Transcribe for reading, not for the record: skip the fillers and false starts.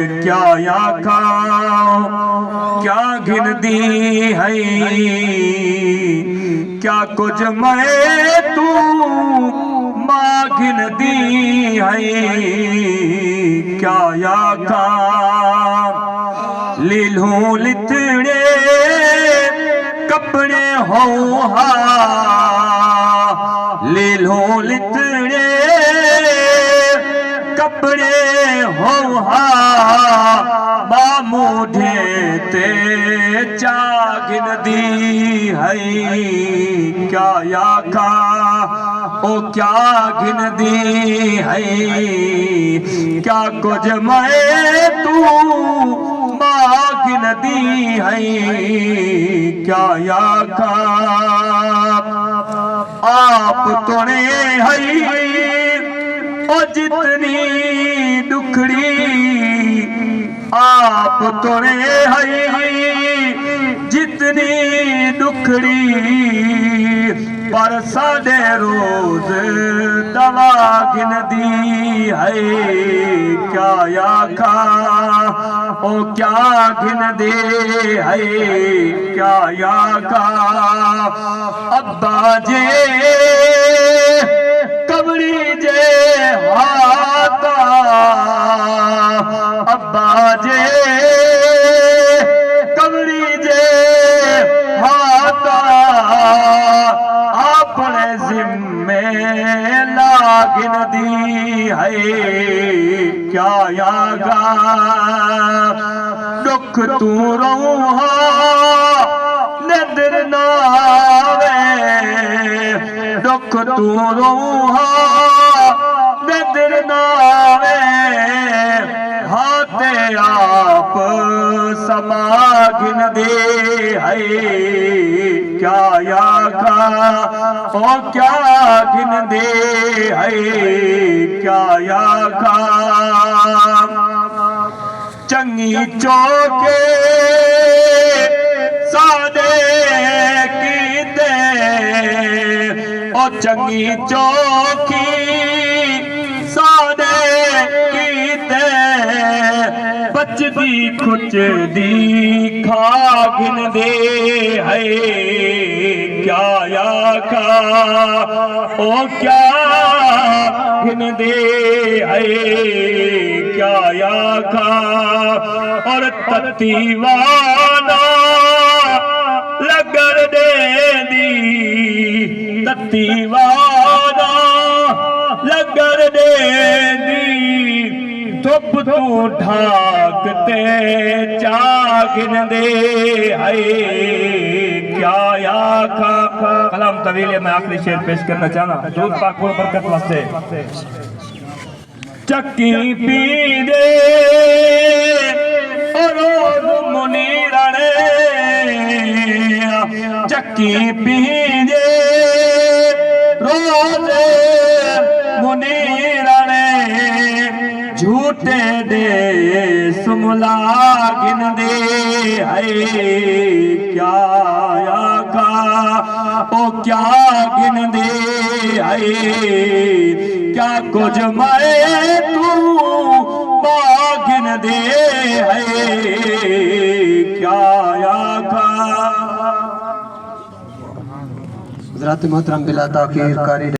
क्या आखा क्या गिन दी है, क्या कुछ मैं तू माँ गिन दी है। क्या आखा लीलू लिथड़े कपड़े हो हा, लीलू लिथड़े कपड़े हो हा, मामूढ़े ते चागिन दी है। क्या आखा ओ क्या गिन दी है, क्या कुछ मैं तू माँ गिन दी है। क्या आखा आप तोड़े है ओ जितनी दुखड़ी, आप तोड़े है जितनी दुखड़ी, पर साढ़े रोज दवा गिन दी है। क्या आखा ओ क्या गिन दे है। क्या आखा अब्बा जे कबड़ी जे हाथा, अब्बा जे कबड़ी जे हाथा, अपने जिम्मे लागिन दी है। क्या आगा दुख तू रोहा नदर नावे, दुख तू रोहा नदर नावे, हाथे आप समागिन दे है। क्या आखा ओ क्या गिन दे है। क्या आखा चंगी चौके सादे कीते, ओ चंगी चौकी सादे कीते, बचदी खुचदी खागिन दे है। क्या आखा ओ क्या गिन दे है। क्या आखा और तत्तीवाना लगड़ दे दी, तत्तीवाना लगड़ दे दी, धुप तू ढाकते चागिन दे है। क्या आखा कलाम तवील मैं आखिरी शेर पेश करना चाहना दूध पाक को बरकत वास्ते। चक्की पी दे रोज मुनीराने, चक्की पी दे रोज मुनीराने, झूठे दे सुमला गिन दे है। क्या आखा ओ क्या गिन दे है, क्या कुछ मैं तू गिन दे है। क्या आखा हज़रात मोहतरम बिला ताख़ीर कारी